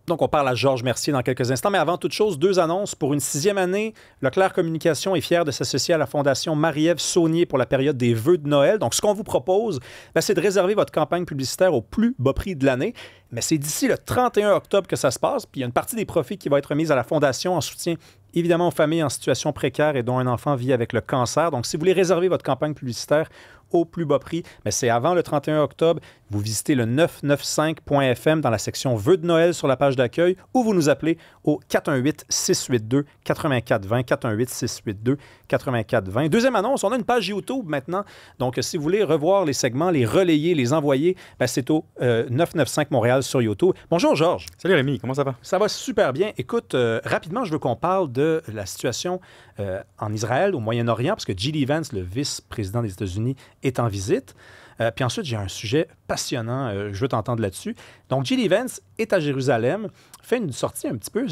Donc, on parle à Georges Mercier dans quelques instants. Mais avant toute chose, 2 annonces. Pour une 6e année, Leclerc Communication est fier de s'associer à la Fondation Marie-Ève Saunier pour la période des vœux de Noël. Donc, ce qu'on vous propose, c'est de réserver votre campagne publicitaire au plus bas prix de l'année. Mais c'est d'ici le 31 octobre que ça se passe. Puis, il y a une partie des profits qui va être remise à la Fondation en soutien évidemment aux familles en situation précaire et dont un enfant vit avec le cancer. Donc, si vous voulez réserver votre campagne publicitaire au plus bas prix, mais c'est avant le 31 octobre. Vous visitez le 995.fm dans la section Vœux de Noël sur la page d'accueil ou vous nous appelez au 418-682-8420, 418-682-8420. Deuxième annonce, on a une page YouTube maintenant. Donc, si vous voulez revoir les segments, les relayer, les envoyer, c'est au 995 Montréal sur YouTube. Bonjour, Georges. Salut Rémi, comment ça va? Ça va super bien. Écoute, rapidement, je veux qu'on parle de la situation en Israël, au Moyen-Orient, parce que J.D. Vance, le vice-président des États-Unis, est en visite. Puis ensuite, j'ai un sujet passionnant. Je veux t'entendre là-dessus. Donc, J.D. Vance est à Jérusalem, fait une sortie un petit peu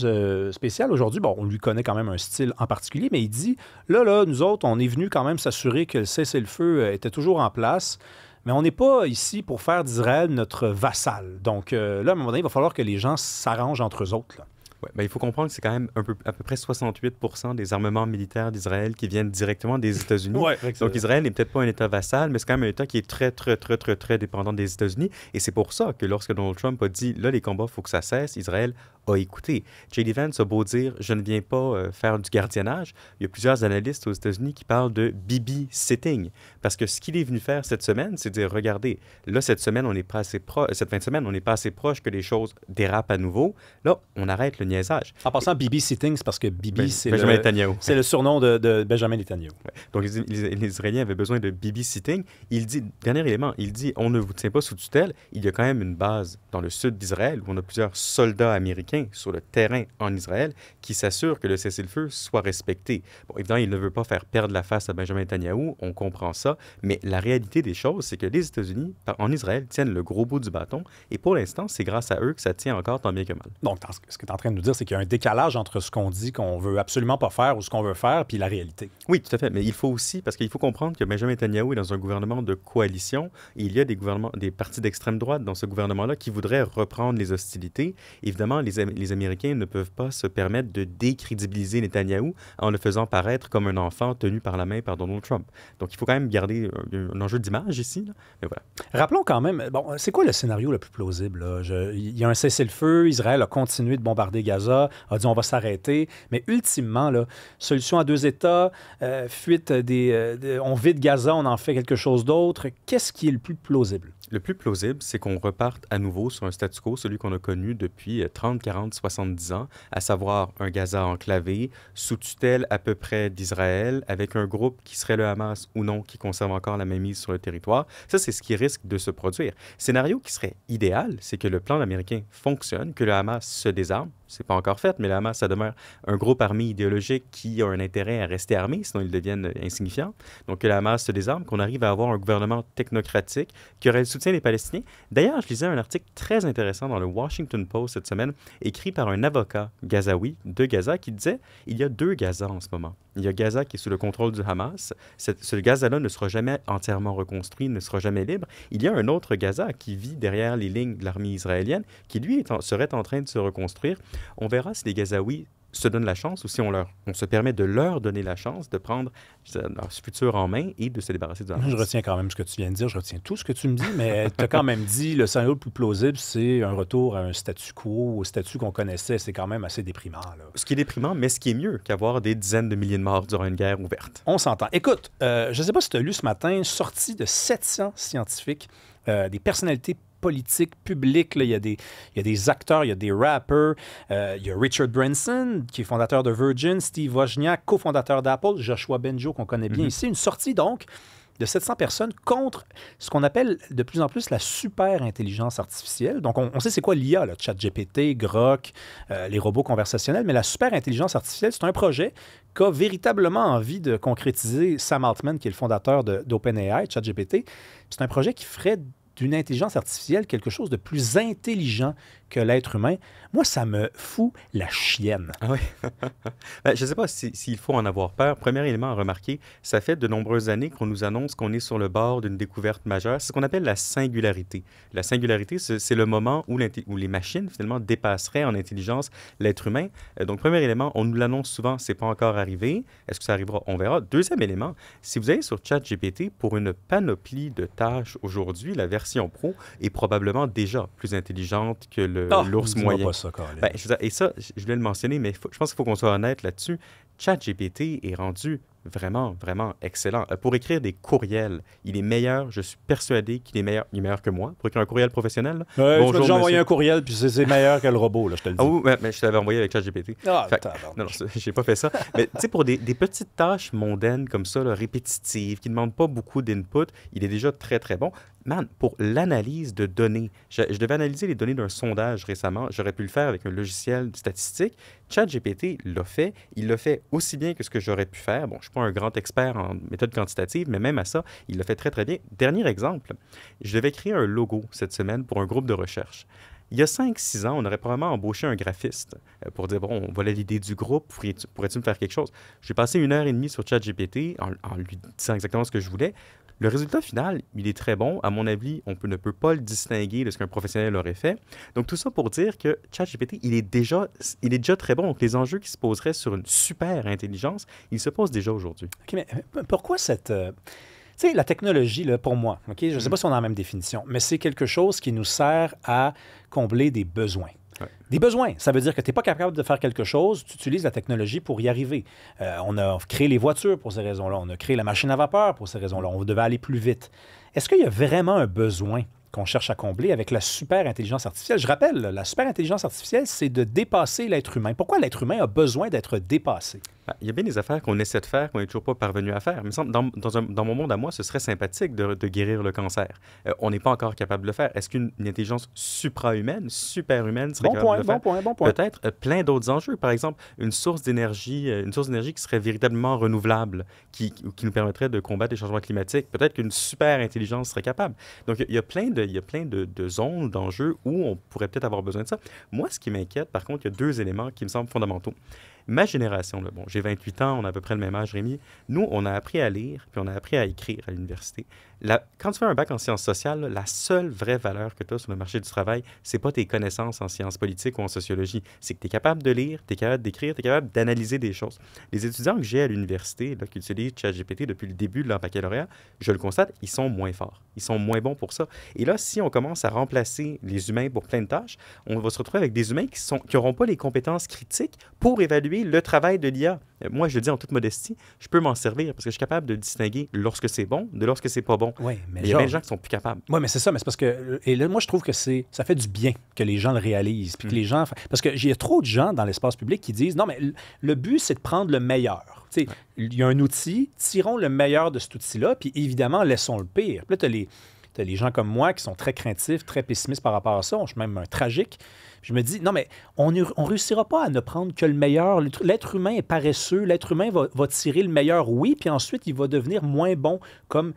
spéciale aujourd'hui. Bon, on lui connaît quand même un style en particulier, mais il dit, là, nous autres, on est venus quand même s'assurer que le cessez-le-feu était toujours en place. Mais on n'est pas ici pour faire d'Israël notre vassal. Donc là, à un moment donné, il va falloir que les gens s'arrangent entre eux autres, là. Ouais, il faut comprendre que c'est quand même à peu près 68% des armements militaires d'Israël qui viennent directement des États-Unis. Ouais, donc Israël n'est peut-être pas un État vassal, mais c'est quand même un État qui est très, très, très, très, très dépendant des États-Unis. Et c'est pour ça que lorsque Donald Trump a dit, là, les combats, il faut que ça cesse, Israël a écouté. J.D. Vance a beau dire, je ne viens pas faire du gardiennage. Il y a plusieurs analystes aux États-Unis qui parlent de Bibi-sitting. Parce que ce qu'il est venu faire cette semaine, c'est dire, regardez, là, cette fin de semaine, on n'est pas assez proche que les choses dérapent à nouveau. Là, on arrête le niaisage. En passant, Bibi Sitting, c'est parce que Bibi, c'est le surnom de Benjamin Netanyahu. Ouais. Donc, les Israéliens avaient besoin de Bibi Sitting. Il dit, dernier élément, il dit, on ne vous tient pas sous tutelle. Il y a quand même une base dans le sud d'Israël où on a plusieurs soldats américains sur le terrain en Israël qui s'assurent que le cessez-le-feu soit respecté. Bon, évidemment, il ne veut pas faire perdre la face à Benjamin Netanyahu, on comprend ça, mais la réalité des choses, c'est que les États-Unis, en Israël, tiennent le gros bout du bâton et pour l'instant, c'est grâce à eux que ça tient encore tant bien que mal. Donc, ce que tu es en train de nous dire, c'est qu'il y a un décalage entre ce qu'on dit qu'on veut absolument pas faire ou ce qu'on veut faire, puis la réalité. Oui, tout à fait. Mais il faut aussi, parce qu'il faut comprendre que Benjamin Netanyahu est dans un gouvernement de coalition et il y a des partis d'extrême droite dans ce gouvernement-là qui voudraient reprendre les hostilités. Évidemment, les Américains ne peuvent pas se permettre de décrédibiliser Netanyahu en le faisant paraître comme un enfant tenu par la main par Donald Trump. Donc, il faut quand même garder un enjeu d'image ici, là. Mais voilà. Rappelons quand même, c'est quoi le scénario le plus plausible, là? Il y a un cessez-le-feu, Israël a continué de bombarder Gaza, a dit on va s'arrêter, mais ultimement, là, solution à 2 États, fuite on vide Gaza, on en fait quelque chose d'autre. Qu'est-ce qui est le plus plausible? Le plus plausible, c'est qu'on reparte à nouveau sur un statu quo, celui qu'on a connu depuis 30, 40, 70 ans, à savoir un Gaza enclavé, sous tutelle à peu près d'Israël, avec un groupe qui serait le Hamas ou non, qui conserve encore la mainmise sur le territoire. Ça, c'est ce qui risque de se produire. Scénario qui serait idéal, c'est que le plan américain fonctionne, que le Hamas se désarme. C'est pas encore fait, mais le Hamas, ça demeure un groupe armé idéologique qui a un intérêt à rester armé, sinon ils deviennent insignifiants. Donc que le Hamas se désarme, qu'on arrive à avoir un gouvernement technocratique qui aurait le soutien des Palestiniens. D'ailleurs, je lisais un article très intéressant dans le Washington Post cette semaine, écrit par un avocat gazaoui de Gaza qui disait « Il y a 2 Gaza en ce moment. Il y a Gaza qui est sous le contrôle du Hamas. Ce Gaza-là ne sera jamais entièrement reconstruit, ne sera jamais libre. Il y a un autre Gaza qui vit derrière les lignes de l'armée israélienne, qui lui serait en train de se reconstruire. On verra si les Gazaouis se donnent la chance ou si on se permet de leur donner la chance de prendre leur futur en main et de se débarrasser du Hamas. Je retiens quand même ce que tu viens de dire, je retiens tout ce que tu me dis, mais tu as quand même dit le scénario le plus plausible, c'est un retour à un statu quo, au statut qu'on connaissait. C'est quand même assez déprimant, là. Ce qui est déprimant, mais ce qui est mieux qu'avoir des dizaines de milliers de morts durant une guerre ouverte. On s'entend. Écoute, je ne sais pas si tu as lu ce matin, sortie de 700 scientifiques, des personnalités politique, public. Là. Il y a des acteurs, il y a des rappers. Il y a Richard Branson, qui est fondateur de Virgin, Steve Wozniak, cofondateur d'Apple, Joshua Bengio, qu'on connaît bien ici. Une sortie, donc, de 700 personnes contre ce qu'on appelle de plus en plus la super-intelligence artificielle. Donc, on sait c'est quoi l'IA, là, ChatGPT, Grok, les robots conversationnels, mais la super-intelligence artificielle, c'est un projet qu'a véritablement envie de concrétiser Sam Altman, qui est le fondateur d'OpenAI, ChatGPT. C'est un projet qui ferait d'une intelligence artificielle quelque chose de plus intelligent que l'être humain, moi, ça me fout la chienne. Ah oui. Ben, je ne sais pas s'il faut en avoir peur. Premier élément à remarquer, ça fait de nombreuses années qu'on nous annonce qu'on est sur le bord d'une découverte majeure. C'est ce qu'on appelle la singularité. La singularité, c'est le moment où les machines, finalement, dépasseraient en intelligence l'être humain. Donc, premier élément, on nous l'annonce souvent, c'est pas encore arrivé. Est-ce que ça arrivera? On verra. Deuxième élément, si vous allez sur ChatGPT, pour une panoplie de tâches aujourd'hui, la version pro est probablement déjà plus intelligente que l'ours moyen. Pas ça, Colin. Ben, je veux dire, et ça, je voulais le mentionner, mais je pense qu'il faut qu'on soit honnête là-dessus. ChatGPT est rendu vraiment, vraiment excellent. Pour écrire des courriels, il est meilleur, je suis persuadé qu'il est meilleur. Il est meilleur que moi. Pour écrire un courriel professionnel, ouais, bonjour, tu m'as déjà envoyé monsieur. un courriel, puis c'est meilleur que le robot, là, je te le dis. Ah oui, mais je te l'avais envoyé avec ChatGPT. Ah, Non, j'ai pas fait ça. Mais tu sais, pour des petites tâches mondaines comme ça, là, répétitives, qui ne demandent pas beaucoup d'input, il est déjà très, très bon. Man, pour l'analyse de données, je devais analyser les données d'un sondage récemment. J'aurais pu le faire avec un logiciel statistique. ChatGPT l'a fait. Il l'a fait aussi bien que ce que j'aurais pu faire. Bon, je ne suis pas un grand expert en méthode quantitative, mais même à ça, il l'a fait très, très bien. Dernier exemple, je devais créer un logo cette semaine pour un groupe de recherche. Il y a 5-6 ans, on aurait probablement embauché un graphiste pour dire, bon, voilà l'idée du groupe, pourrais-tu me faire quelque chose? J'ai passé 1 heure et demie sur ChatGPT en lui disant exactement ce que je voulais. Le résultat final, il est très bon. À mon avis, ne peut pas le distinguer de ce qu'un professionnel aurait fait. Donc, tout ça pour dire que ChatGPT, il est déjà très bon. Donc, les enjeux qui se poseraient sur une super intelligence, ils se posent déjà aujourd'hui. OK, mais pourquoi cette... Tu sais, la technologie, là, pour moi, OK, je ne sais pas si on a la même définition, mais c'est quelque chose qui nous sert à combler des besoins. Ouais. Des besoins, ça veut dire que tu n'es pas capable de faire quelque chose, tu utilises la technologie pour y arriver. On a créé les voitures pour ces raisons-là, on a créé la machine à vapeur pour ces raisons-là, on devait aller plus vite. Est-ce qu'il y a vraiment un besoin qu'on cherche à combler avec la super intelligence artificielle? Je rappelle, la super intelligence artificielle, c'est de dépasser l'être humain. Pourquoi l'être humain a besoin d'être dépassé? Ben, il y a bien des affaires qu'on essaie de faire qu'on n'est toujours pas parvenu à faire. Il me semble, dans mon monde à moi, ce serait sympathique de guérir le cancer. On n'est pas encore capable de le faire. Est-ce qu'une intelligence suprahumaine, superhumaine serait capable de le faire? Bon point. Peut-être plein d'autres enjeux. Par exemple, une source d'énergie qui serait véritablement renouvelable, qui nous permettrait de combattre les changements climatiques. Peut-être qu'une super intelligence serait capable. Donc, il y a plein de zones, d'enjeux où on pourrait peut-être avoir besoin de ça. Moi, ce qui m'inquiète, par contre, il y a 2 éléments qui me semblent fondamentaux. Ma génération, là, bon, j'ai 28 ans, on a à peu près le même âge, Rémi. Nous, on a appris à lire, puis on a appris à écrire à l'université. Quand tu fais un bac en sciences sociales, là, la seule vraie valeur que tu as sur le marché du travail, c'est pas tes connaissances en sciences politiques ou en sociologie. C'est que tu es capable de lire, tu es capable d'écrire, tu es capable d'analyser des choses. Les étudiants que j'ai à l'université, là, qui utilisent ChatGPT depuis le début de leur baccalauréat, je le constate, ils sont moins forts. Ils sont moins bons pour ça. Et là, si on commence à remplacer les humains pour plein de tâches, on va se retrouver avec des humains qui n'auront pas les compétences critiques pour évaluer le travail de l'IA. Moi, je le dis en toute modestie, je peux m'en servir parce que je suis capable de distinguer lorsque c'est bon de lorsque c'est pas bon. Oui, mais il y a plein de gens qui sont plus capables. Oui, mais c'est ça. Mais c'est parce que... Et là, moi, je trouve que ça fait du bien que les gens le réalisent. Puis que les gens... Parce que j'ai trop de gens dans l'espace public qui disent, non, mais le but, c'est de prendre le meilleur. Tu sais, il y a un outil, tirons le meilleur de cet outil-là, puis évidemment, laissons le pire. Puis là, tu as les gens comme moi qui sont très craintifs, très pessimistes par rapport à ça. Je suis même tragique. Je me dis, non, mais on ne réussira pas à ne prendre que le meilleur. L'être humain est paresseux. L'être humain va tirer le meilleur, oui, puis ensuite, il va devenir moins bon comme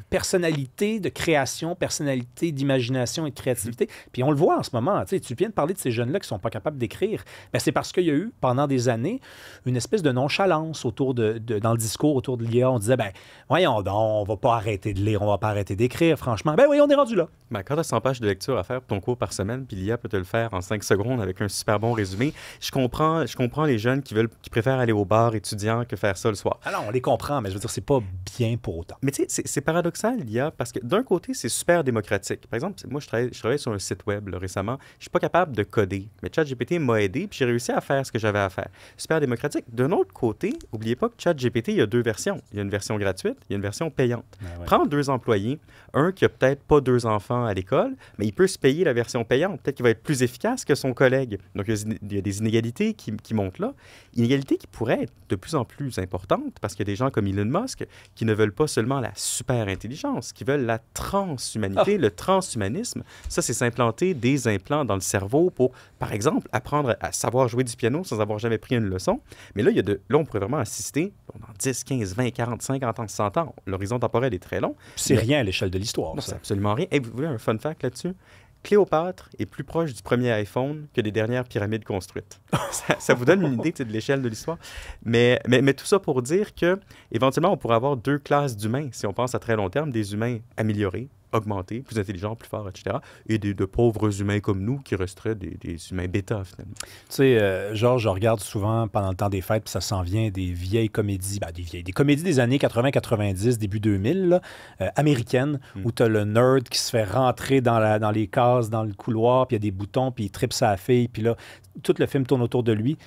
personnalité de création, personnalité d'imagination et de créativité. Puis on le voit en ce moment. Tu viens de parler de ces jeunes-là qui ne sont pas capables d'écrire. Bien, c'est parce qu'il y a eu, pendant des années, une espèce de nonchalance dans le discours autour de l'IA. On disait, ben voyons donc, on ne va pas arrêter de lire, on ne va pas arrêter d'écrire, franchement. Ben oui, on est rendu là. Ben, quand tu as 100 pages de lecture à faire pour ton cours par semaine, puis l'IA peut te le faire en 5 secondes avec un super bon résumé, je comprends les jeunes qui préfèrent aller au bar étudiant que faire ça le soir. Alors, on les comprend, mais je veux dire, c'est pas bien pour autant. Mais tu sais, c'est paradoxal, l'IA, parce que d'un côté, c'est super démocratique. Par exemple, moi, je travaillais sur un site web là, récemment. Je suis pas capable de coder, mais ChatGPT m'a aidé, puis j'ai réussi à faire ce que j'avais à faire. Super démocratique. D'un autre côté, n'oubliez pas que ChatGPT, il y a 2 versions. Il y a une version gratuite, il y a une version payante. Ouais. Prends 2 employés, un qui a peut-être pas 2 enfants à l'école, mais il peut se payer la version payante. Peut-être qu'il va être plus efficace que son collègue. Donc, il y a des inégalités qui montent là. Inégalités qui pourraient être de plus en plus importantes, parce qu'il y a des gens comme Elon Musk qui ne veulent pas seulement la super-intelligence, qui veulent la transhumanité, le transhumanisme. Ça, c'est s'implanter des implants dans le cerveau pour, par exemple, apprendre à savoir jouer du piano sans avoir jamais pris une leçon. Mais là, là on pourrait vraiment assister dans 10, 15, 20, 40, 50 ans, 100 ans. L'horizon temporel est très long. C'est rien à l'échelle de l'histoire. Non, c'est absolument rien. Hey, vous voulez un fun fact là-dessus? Cléopâtre est plus proche du premier iPhone que des dernières pyramides construites. Ça vous donne une idée de l'échelle de l'histoire. Mais tout ça pour dire que éventuellement, on pourrait avoir deux classes d'humains, si on pense à très long terme, des humains améliorés, augmentés, plus intelligents, plus forts, etc., et de pauvres humains comme nous qui resteraient des humains bêta, finalement. Tu sais, Georges, je regarde souvent pendant le temps des fêtes, puis ça s'en vient des vieilles comédies, des comédies des années 80-90, début 2000, là, américaines, où tu as le nerd qui se fait rentrer dans les cases, dans le couloir, puis il y a des boutons, puis il tripe sa fille, puis là, tout le film tourne autour de lui.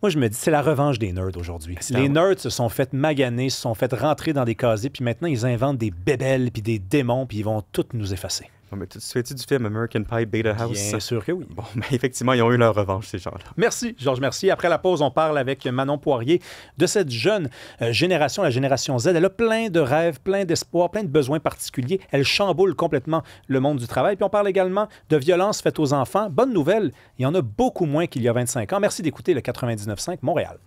Moi, je me dis, c'est la revanche des nerds aujourd'hui. Les nerds se sont fait maganer, se sont fait rentrer dans des casiers, puis maintenant, ils inventent des bébelles, puis des démons, puis ils vont tous nous effacer. Bon, mais tu te souviens-tu du film American Pie Beta House? Bien sûr que oui. Bon, mais effectivement, ils ont eu leur revanche, ces gens-là. Merci, Georges, merci. Après la pause, on parle avec Manon Poirier de cette jeune génération, la génération Z. Elle a plein de rêves, plein d'espoirs, plein de besoins particuliers. Elle chamboule complètement le monde du travail. Puis on parle également de violences faites aux enfants. Bonne nouvelle, il y en a beaucoup moins qu'il y a 25 ans. Merci d'écouter le 99.5 Montréal.